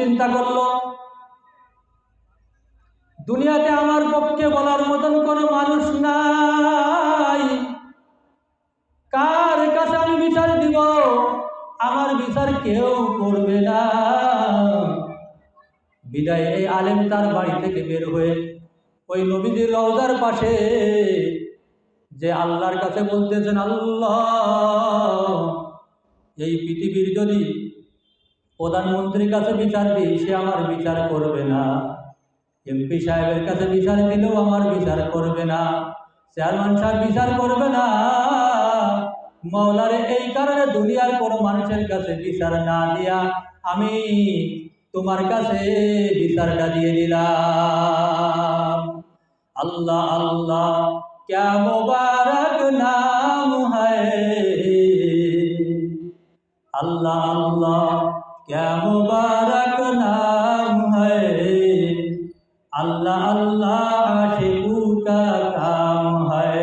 চিন্তা করলো, দুনিয়াতে আমার পক্ষে বলার মতন কোনো মানুষ নাই, কার কাছে আমি বিচার দিব? আমার বিচার কেউ করবে না। বিদায় এই আলেম তার বাড়ি থেকে বের হয়ে ওই নবীজির রওজার পাশে যে আল্লাহর কাছে বলতেছেন, আল্লাহ, এই পৃথিবীর যদি প্রধানমন্ত্রীর কাছে বিচার দিই সে আমার বিচার করবে না, এমপি সাহেবের কাছে বিচার দিলেও আমার বিচার করবে না, চেয়ারম্যান সাহেব বিচার করবে না। মাওলারে এই কারণে দুনিয়ার কোনো মানুষের কাছে বিচার না দিয়া আমি তোমার কাছে বিচারটা দিয়ে দিলাম। আল্লাহ আল্লাহ क्या मुबारक नाम है, अल्लाह अल्लाह क्या मुबारक नाम है, अल्लाह अल्लाह आशिकू का काम है,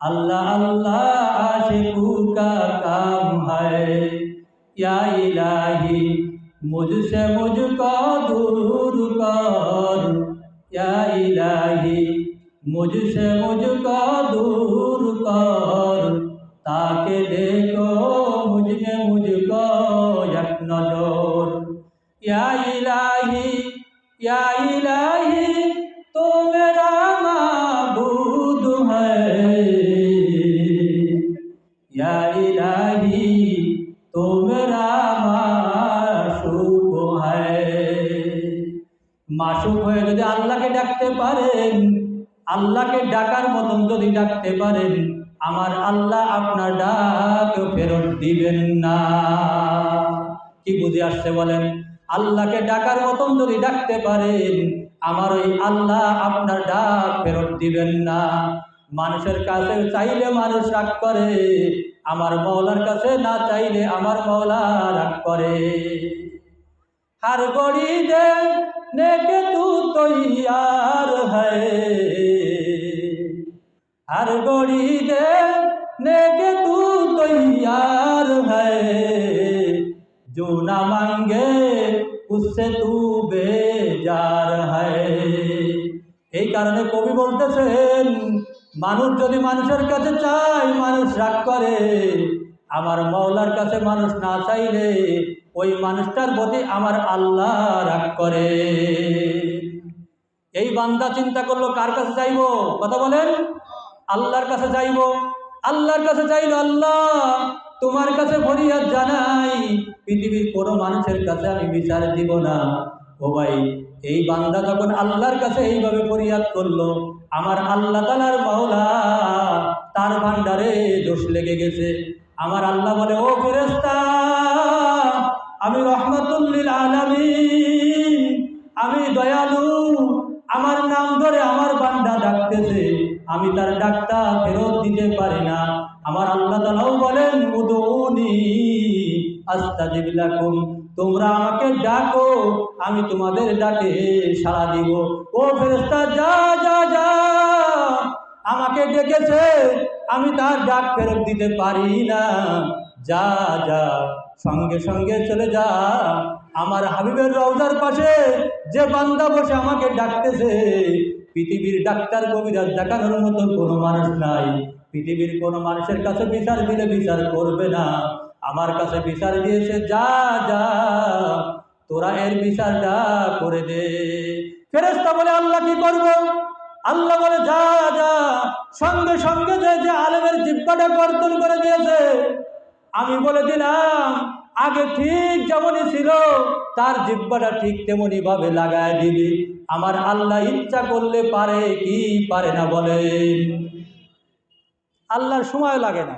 अल्लाह अल्लाह आशिकू का काम है। या इलाही मुझसे मुझको दूर कर, या इलाही मुझसे मुझको दूर कर, ताकि देखो मुझ में मुझको एक नजर। या इलाही तो मेरा माबूद है, या इलाही तो मेरा माशूक है। মাসুক হয়ে যদি আল্লাহকে ডাকতে পারেন, আল্লাহকে ডাকার মতন যদি ডাকতে পারেন, আমার আল্লাহ আপনার ডাক ফেরত দিবেন না। কি বুঝে আসছে বলেন? আল্লাহকে ডাকার মতন যদি ডাকতে পারেন, আমার ওই আল্লাহ আপনার ডাক ফেরত দিবেন না। মানুষের কাছে চাইলে মানুষ রাগ করে, আমার মওলার কাছে না চাইলে আমার মওলা রাগ করে। हर घड़ी देने के तू तैयार है, हर घड़ी देने के तू तैयार है, जो ना मांगे उससे तू बेजार है। এই কারণে কবি বলতেছেন, মানুষ যদি মানুষের কাছে চায় মানুষ রাগ করে, আমার মওলার কাছে মানুষ না চাইলে ওই মানুষটার প্রতি আমার আল্লাহ রাগ করে। এই বান্দা চিন্তা করলো কার কাছে যাইবো? কথা বলেন। আল্লাহর কাছে যাইবো। আল্লাহর কাছে চাইলো, আল্লাহ তোমার কাছে ফরিয়াদ জানাই, পৃথিবীর কোনো মানুষের কাছে আমি বিচার দিব না। ও ভাই, এই বান্দা যখন আল্লাহর কাছে এইভাবে ফরিয়াদ করলো, আমার আল্লাহ তাআলার মাওলা তার ভান্ডারে দোষ লেগে গেছে। আমার আল্লাহ বলে, ও ফেরেশতা, আমি রহমাতুল লিল আলামিন, আমি দয়ালু, আমার নাম ধরে আমার বান্দা ডাকতেছে, আমি তার ডাকটা ফেরত দিতে পারি না। আমার আল্লাহ তাআলাও বলেন, উদউনি আস্তাজিব লাকুম, তোমরা আমাকে ডাকো, আমি তোমাদের ডাকে সাড়া দিব। ও ফেরেশতা, যা যা যা, আমাকে ডেকেছে, আমি তার ডাক ফেরত দিতে পারি না, যা যা, সঙ্গে সঙ্গে চলে যা। আমার হাবিবের রওজার পাশে যে বান্দা বসে আমাকে ডাকতেছে, পৃথিবীর ডাক্তার কবিরাজ দেখানোর মতো কোনো মানুষ নাই। পৃথিবীর কোনো মানুষের কাছে বিচার দিলে বিচার করবে না, আমার কাছে বিচার দিয়েছে, যা যা, তোরা এর বিচারটা করে দে। ফেরেশতা বলে, আল্লাহ কি করব? আল্লাহ বলে, যা যা, সঙ্গে সঙ্গে যে আলেমের জিহ্বাটা কর্তন করে দিয়েছে, আমি বলে দিলাম, আগে ঠিক যেমনই ছিল তার জিহ্বাটা ঠিক তেমনি ভাবে লাগায় দিবি। আমার আল্লাহ ইচ্ছা করলে পারে কি পারে না বলেন? আল্লাহর সময় লাগে না,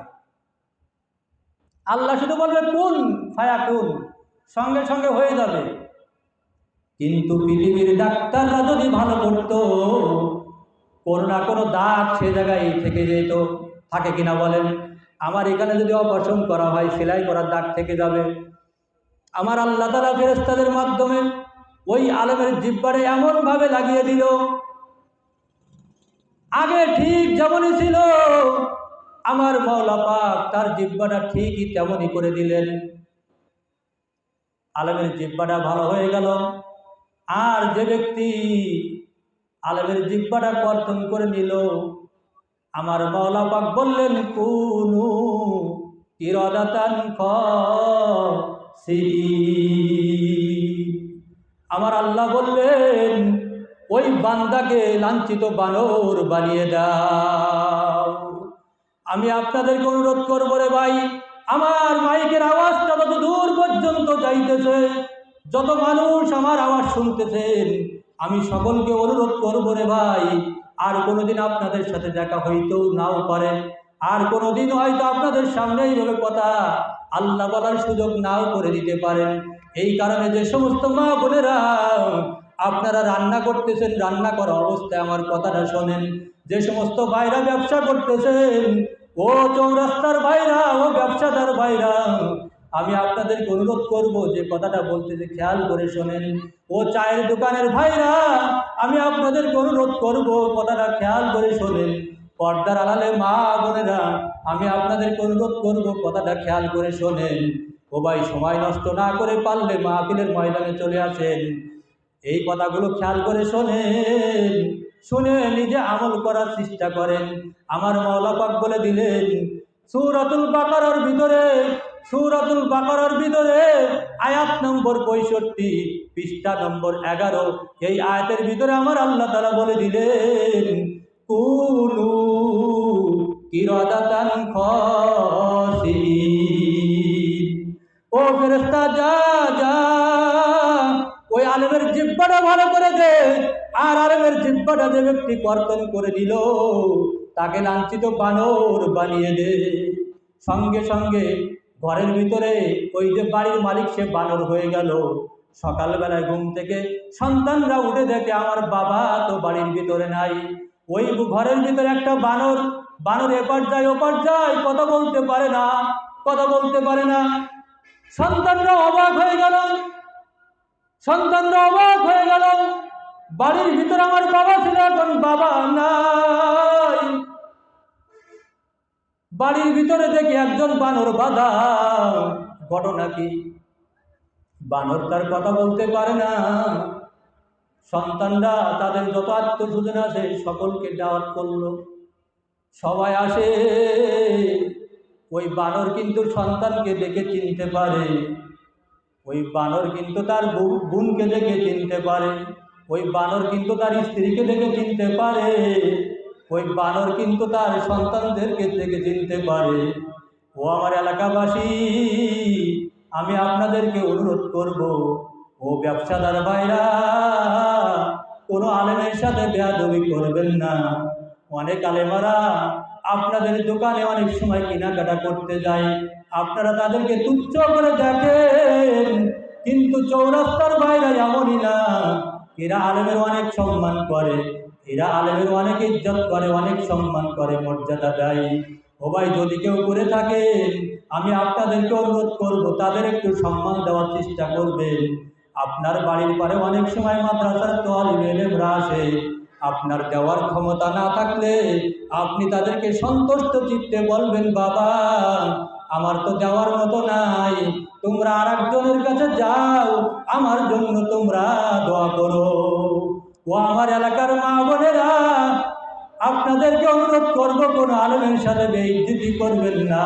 আল্লাহ শুধু বলবে কুন ফায়াকুন, সঙ্গে সঙ্গে হয়ে যাবে। কিন্তু পৃথিবীর ডাক্তাররা যদি ভালো করতো, কোনো না কোনো দাগ সে জায়গায় থেকে যেত। থাকে কিনা বলেন? আমার এখানে যদি অপারেশন করা হয়, সেলাই করার দাগ থেকে যাবে। আমার আল্লাহ তাআলা ফেরেশতাদের মাধ্যমে ওই আলেমের জিহ্বারে এমনভাবে লাগিয়ে দিল, আগে ঠিক যেমনই ছিল আমার মাওলা পাক তার জিহ্বাটা ঠিকই তেমনই করে দিলেন। আলেমের জিহ্বাটা ভালো হয়ে গেল। আর যে ব্যক্তি আলেমের জিহ্বাটা কর্তন করে নিল, আমার মাওলা পাক বললেন কুনু কিরাদাতান খাসিঈন। আমার আল্লাহ বললেন ওই বান্দাকে লাঞ্ছিত বানর বানিয়ে দাও। আমি আপনাদেরকে অনুরোধ করবো রে ভাই, আমার মাইকের আওয়াজটা যত দূর পর্যন্ত যাইতেছে, যত মানুষ আমার আওয়াজ শুনতেছেন, আমি সকলকে অনুরোধ করবো রে ভাই, আর কোনোদিন আপনাদের সাথে দেখা হইতেও নাও পারে, আর কোনোদিন হয়তো আপনাদের সামনে এইভাবে কথা আল্লাহ বলার সুযোগ নাও করে দিতে পারেন। এই কারণে যে সমস্ত মা বোনেরা আপনারা রান্না করতেছেন, রান্না করা অবস্থায় আমার কথাটা শোনেন। যে সমস্ত ভাইরা ব্যবসা করতেছেন, ও চৌরাস্তার ভাইরা, ও ব্যবসাদার ভাইরা, আমি আপনাদেরকে অনুরোধ করব যে কথাটা বলতেছে খেয়াল করে শোনেন। ও চায়ের দোকানের ভাইরা, আমি আপনাদেরকে অনুরোধ করব কথাটা খেয়াল করে শোনেন। পর্দার আড়ালে মা বোনেরা, আমি আপনাদেরকে অনুরোধ করব কথাটা খেয়াল করে শোনেন। ও ভাই, সময় নষ্ট না করে পারলে মাহফিলের ময়দানে চলে আসেন। এই কথাগুলো খেয়াল করে শোনেন, শুনে নিজে আমল করার চেষ্টা করেন। আমার মাওলা পাক বলে দিলেন সূরাতুল বাকারার ভিতরে আয়াত নম্বর 65, পৃষ্ঠা নম্বর 11, এই আয়াতের ভিতরে আমার আল্লাহ তাআলা বলে দিলেন কুনু কিরাদাতান খাসিঈন। ও ফেরেশতা, যা যা ওই আলেমের জিহ্বাটা ভালো করে দে, আর আলেমের জিহ্বাটা যে ব্যক্তি কর্তন করে দিল তাকে লাঞ্ছিত বানর বানিয়ে দে। সঙ্গে সঙ্গে ঘরের ভিতরে ওই যে বাড়ির মালিক, সে বানর হয়ে গেল। সকালবেলায় ঘুম থেকে সন্তানরা উঠে দেখে আমার বাবা তো বাড়ির ভিতরে নাই। ওই ঘরের ভিতরে একটা বানর, বানর এপার যায় ওপার যায়, কথা বলতে পারে না। সন্তানরা অবাক হয়ে গেল। বাড়ির ভিতরে আমার বাবা ছিল, এখন বাবা নাই। বাড়ির ভিতরে দেখি একজন বানর বাঁধা। ঘটনা কি? বানর তার কথা বলতে পারে না। সন্তানরা তাদের যত আত্মীয়স্বজন আছে সকলকে দাওয়াত করলো, সবাই আসে। ওই বানর কিন্তু সন্তানকে দেখে চিনতে পারে, ওই বানর কিন্তু তার বোনকে দেখে চিনতে পারে, ওই বানর কিন্তু তার স্ত্রীকে দেখে চিনতে পারে, ওই বানর কিন্তু তার সন্তানদেরকে দেখে চিনতে পারে। ও আমার এলাকাবাসী, আমি আপনাদেরকে অনুরোধ করব, ও ব্যবসাদার ভাইরা, কোনো আলেমের সাথে বেয়াদবি করবেন না। অনেক আলেমারা আপনাদের দোকানে অনেক সময় কেনাকাটা করতে যায়, আপনারা তাদেরকে তুচ্ছ করে দেখেন, কিন্তু চৌরাস্তার ভাইরা এমনই না। এরা আলেমের অনেক সম্মান করে, এরা আলেমের অনেক ইজ্জত করে, অনেক সম্মান করে, মর্যাদা দেয়। ও ভাই, যদি কেউ করে থাকেন, আমি আপনাদেরকে অনুরোধ করব তাদের একটু সম্মান দেওয়ার চেষ্টা করবেন। আপনার বাড়ির পারে অনেক সময় মাদ্রাসার তালিবে ইলমরা আসে, আপনার দেওয়ার ক্ষমতা না থাকলে আপনি তাদেরকে সন্তুষ্ট চিত্তে বলবেন, বাবা আমার তো দেওয়ার মতো নাই, তোমরা আর একজনের কাছে যাও, আমার জন্য তোমরা দোয়া করো। ও আমার এলাকার মা বোনেরা, আপনাদেরকে অনুরোধ করব, কোনো আলেমের সাথে বেইজ্জতি করবেন না,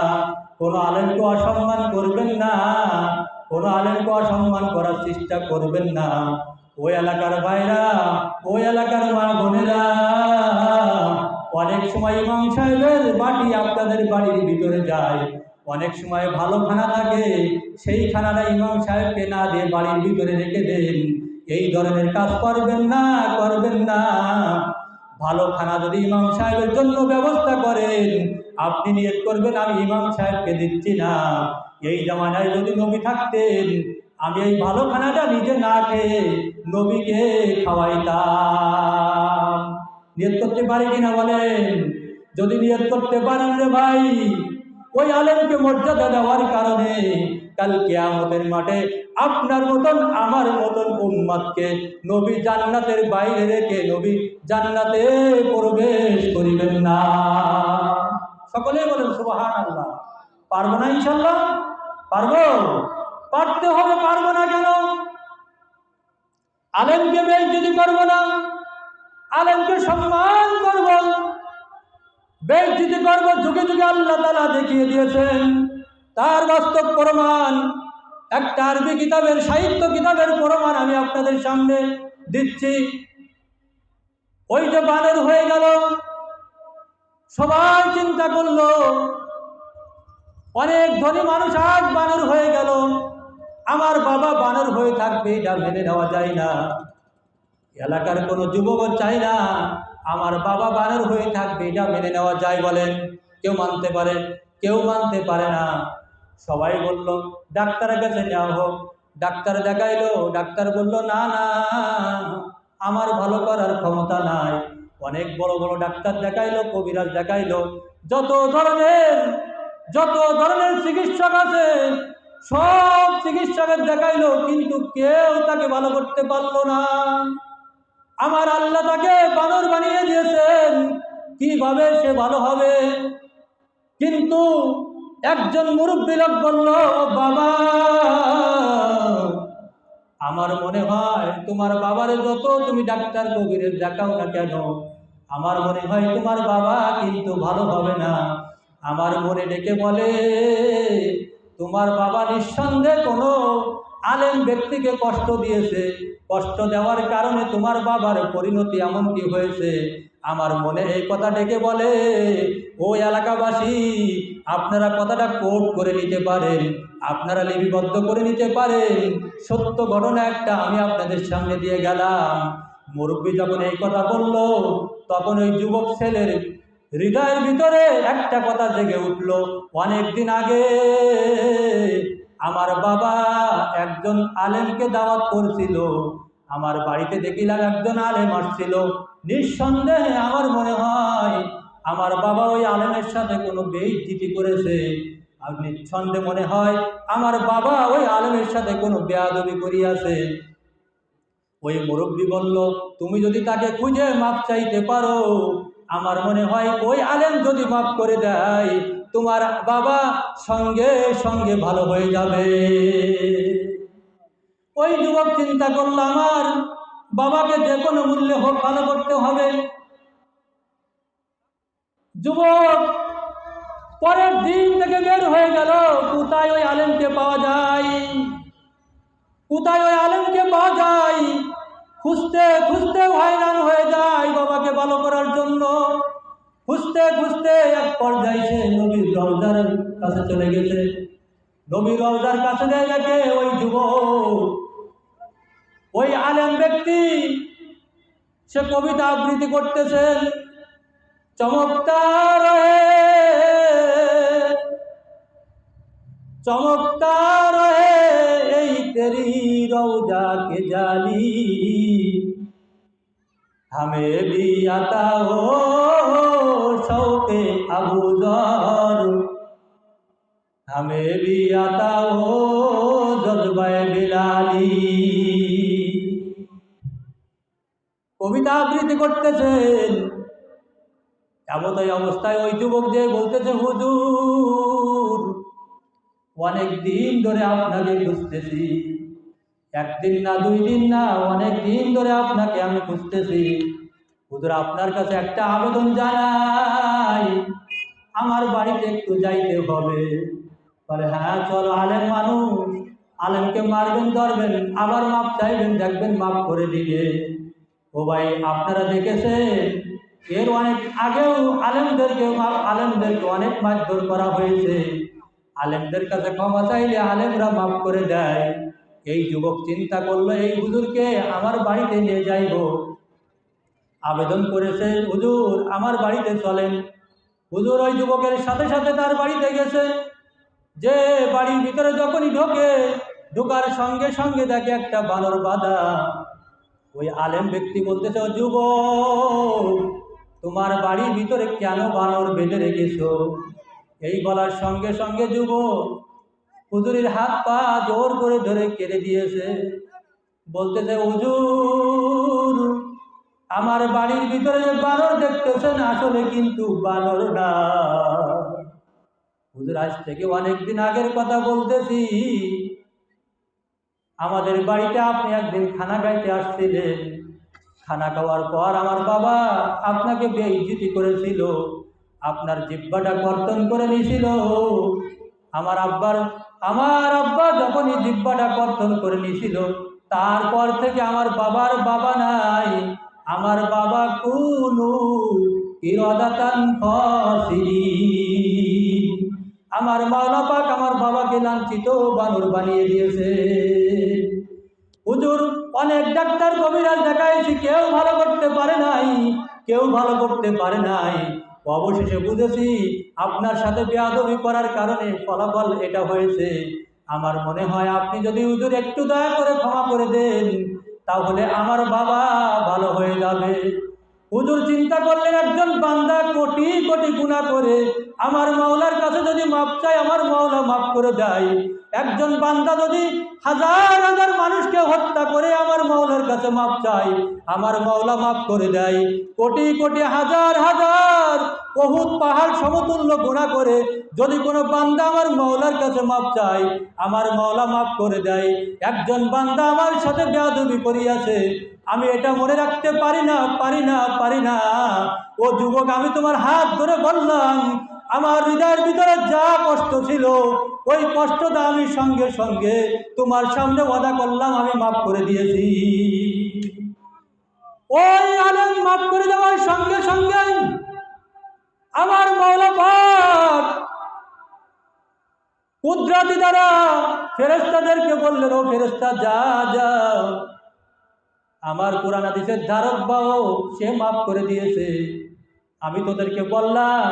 কোনো আলেমকে অসম্মান করবেন না, কোনো আলেমকে অসম্মান করার চেষ্টা করবেন না। ওই এলাকার ভাইরা, ওই এলাকার মা বোনেরা, অনেক সময় ইমাম সাহেবের বাটি আপনাদের বাড়ির ভিতরে যায়, অনেক সময় ভালো খানা থাকে, সেই খানাটা ইমাম সাহেবকে না দিয়ে বাড়ির ভিতরে রেখে দেন। এই ধরনের কাজ করবেন না। ভালো খানা যদি ইমাম সাহেবের জন্য ব্যবস্থা করেন, আপনি নিয়ত করবেন আমি ইমাম সাহেবকে দিচ্ছি না। এই জামানায় যদি নবী থাকতেন, আমি এই ভালো খানাটা নিজে না খেয়ে নবীকে খাওয়াইতাম। নিয়ত করতে পারি কিনা বলেন? যদি নিয়ত করতে পারেন রে ভাই, ওই আলেমকে মর্যাদা দেওয়ার কারণে কাল কিয়ামতের মাঠে আপনার মতন আমার মতন উম্মতকে নবী জান্নাতের বাইরে রেখে নবী জান্নাতে প্রবেশ করিবেন না। সকলেই বলেন সুবহানাল্লাহ। পারবো না ইনশাআল্লাহ? পারবো? পারতে হবে, পারবো না কেন? আলেমকে বেইজ্জতি করবো না, আলেমকে সম্মান করব, বেইজ্জতি করব। যুগে যুগে আল্লাহ তাআলা দেখিয়ে দিয়েছেন, তার বাস্তব প্রমাণ। একটা আরবি কিতাবের, সাহিত্য কিতাবের প্রমাণ আমি আপনাদের সামনে দিচ্ছি। ওই যে বানর হয়ে গেল, সবাই চিন্তা করলো অনেক ধনী মানুষ আজ বানর হয়ে গেল, আমার বাবা বানর হয়ে থাকবে, এটা মেনে নেওয়া যায় না। এলাকার কোনো যুবক চায় না আমার বাবা বানর হয়ে থাকবে, এটা মেনে নেওয়া যায় বলেন? কেউ মানতে পারে? কেউ মানতে পারে না। সবাই বলল ডাক্তারের কাছে নেওয়া হোক। ডাক্তার দেখাইলো, ডাক্তার বলল না না, আমার ভালো করার ক্ষমতা নাই। অনেক বড় বড় ডাক্তার দেখাইলো, কবিরাজ দেখাইলো, যত ধরনের চিকিৎসক আছে সব চিকিৎসকের দেখাইলো, কিন্তু কেউ তাকে ভালো করতে পারলো না। আমার আল্লাহ তাকে বানর বানিয়ে দিয়েছেন, কিভাবে সে ভালো হবে? কিন্তু একজন মুরব্বী লোক বলল, বাবা, আমার মনে হয় তোমার বাবারে যত তুমি ডাক্তার কবিরের দেখাও না কেন, আমার মনে হয় তোমার বাবা কিন্তু ভালো হবে না। আমার মনে ডেকে বলে, তোমার বাবা নিঃসন্দেহে কোনো আলেম ব্যক্তিকে কষ্ট দিয়েছে, কষ্ট দেওয়ার কারণে তোমার বাবার পরিণতি এমনটি হয়েছে। আমার মনে এই কথা ডেকে বলে, ও এলাকাবাসী, আপনারা কথাটা কোট করে নিতে পারেন, আপনারা লিপিবদ্ধ করে নিতে পারেন। সত্য ঘটনা একটা আমি আপনাদের সামনে দিয়ে গেলাম। মুরব্বী যখন এই কথা বলল, তখন ওই যুবক ছেলের হৃদয়ের ভিতরে একটা কথা জেগে উঠল, অনেক দিন আগে আমার বাবা একজন আলেমকে দাওয়াত করছিল, আমার বাড়িতে দেখিলাম একজন আলেম আসছিল। নিঃসন্দেহে আমার মনে হয় আমার বাবা ওই আলেমের সাথে কোনো বেইজ্জতি করেছে। আর নিঃসন্দেহে মনে হয় আমার বাবা ওই আলেমের সাথে কোনো বেয়াদবি করিয়াছে। ওই মুরব্বী বলল, তুমি যদি তাকে খুঁজে মাপ চাইতে পারো, আমার মনে হয় ওই আলেম যদি মাফ করে দেয়, তোমার বাবা সঙ্গে সঙ্গে ভালো হয়ে যাবে। ওই যুবক চিন্তা করলো, আমার বাবাকে যে কোনো মূল্যে হোক ভালো করতে হবে। যুবক পরের দিন থেকে বের হয়ে গেল, কোথায় ওই আলেমকে পাওয়া যায়, কোথায় ওই আলেমকে পাওয়া যায়। খুঁজতে খুঁজতে হয়রান হয়ে যায় বাবাকে ভালো করার জন্য। খুঁজতে খুঁজতে এক পর্যায়ে সে নবীর রওজার কাছে চলে গেছে। নবীর রওজার কাছে দেখে ওই যুবক, ওই আলেম ব্যক্তি, সে কবিতা আবৃত্তি করতেছেন, চমৎকার হে चमकता रहे यही तेरी रौजा के जाली, हमें भी आता हो शौक़े अबू ज़र, हमें भी आता हो जज़्बे बिलाली। কবিতা আবৃত্তি করতেছেন। এমতই অবস্থায় ওই যুবক যে বলতেছে, হুজুর অনেক দিন ধরে আপনাকে খুঁজতেছি, একদিন না দুই দিন না, অনেক দিন ধরে আপনাকে আমি খুঁজতেছি। হুজুর আপনার কাছে একটা আবেদন জানাই, আমার বাড়িতে একটু যাইতে হবে। বলে হ্যাঁ চলো, আলেম মানুষ, আলেমকে মারবেন ধরবেন, আবার মাপ চাইবেন, দেখবেন মাপ করে দিবে। ও ভাই আপনারা দেখেছেন এর অনেক আগেও আলেমদেরকে অনেক মারধর করা হয়েছে। আলেমদের কাছে ক্ষমা চাইলে আলেমরা মাফ করে দেয়। এই যুবক চিন্তা করলো, এই হুজুরকে আমার বাড়িতে নিয়ে যাইব। আবেদন করেছে, হুজুর আমার বাড়িতে চলেন। হুজুর ওই যুবকের সাথে সাথে তার বাড়িতে গেছে। যে বাড়ির ভিতরে যখনই ঢোকার সঙ্গে সঙ্গে দেখে একটা বানর বাঁধা। ওই আলেম ব্যক্তি বলতেছে, ও যুবক তোমার বাড়ির ভিতরে কেন বানর বেঁধে রেখেছো? এই বলার সঙ্গে সঙ্গে যুবক হুজুরের হাত পা জোর করে ধরে কেড়ে দিয়েছে। বলতেছে, হুজুর আমার বাড়ির ভিতরে যে বানর দেখতেছেন আসলে কিন্তু বানর না। হুজুর আজ থেকে অনেক দিন আগের কথা বলতেছি, আমাদের বাড়িতে আপনি একদিন খানা খাইতে আসছিলেন, খানা খাওয়ার পর আমার বাবা আপনাকে বেইজ্জতি করেছিল, আপনার জিহ্বাটা কর্তন করে নিয়েছিল। আমার আব্বা যখনই জিহ্বাটা কর্তন করে নিয়েছিল, তারপর থেকে আমার বাবার বাবা নাই, আমার বাবা কুনু ইরাদাতান খাসিরিন। আমার মাওলা পাক আমার বাবাকে লাঞ্ছিত বানর বানিয়ে দিয়েছে। হুজুর, অনেক ডাক্তার কবিরাজ দেখাইছি, কেউ ভালো করতে পারে নাই, কেউ ভালো করতে পারে নাই। অবশেষে বুঝেছি আপনার সাথে বেয়াদবি করার কারণে ফলাফল এটা হয়েছে। আমার মনে হয় আপনি যদি হুজুর একটু দয়া করে ক্ষমা করে দেন, তাহলে আমার বাবা ভালো হয়ে যাবে। হুজুর চিন্তা করলেন, একজন বান্দা কোটি কোটি গুনাহ করে আমার মাওলার কাছে যদি মাপ চায়, আমার মাওলা মাফ করে দেয়। একজন বান্দা যদি হাজার হাজার মানুষকে হত্যা করে আমার মাওলার কাছে মাপ চায়, আমার মাওলা মাফ করে দেয়। কোটি কোটি হাজার হাজার বহুত পাহাড় সমতুল্য গুনাহ করে যদি কোনো বান্দা আমার মাওলার কাছে মাপ চায়, আমার মাওলা মাফ করে দেয়। একজন বান্দা আমার সাথে বেয়াদবি করিয়াছে, আমি এটা মনে রাখতে পারি না। ও যুবক, আমি তোমার হাত ধরে বললাম, আমার হৃদয়ের ভিতরে যা কষ্ট ছিল, ওই কষ্টটা আমি সঙ্গে সঙ্গে তোমার সামনে ওয়াদা করলাম, আমি মাফ করে দিয়েছি। ওই আলেম মাফ করে দেওয়ার সঙ্গে সঙ্গে আমার মাওলা পাক কুদরতি দ্বারা ফেরেশতাদেরকে বললেন, ও ফেরেশতা যা যা, আমার কোরআন হাদিসের ধারক বাহক সে মাফ করে দিয়েছে। আমি তোদেরকে বললাম,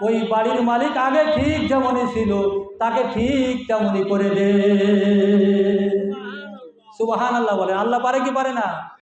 ওই বাড়ির মালিক আগে ঠিক যেমনই ছিল তাকে ঠিক তেমনই করে দে। সুবহানাল্লাহ বলে। আল্লাহ পারে কি পারে না?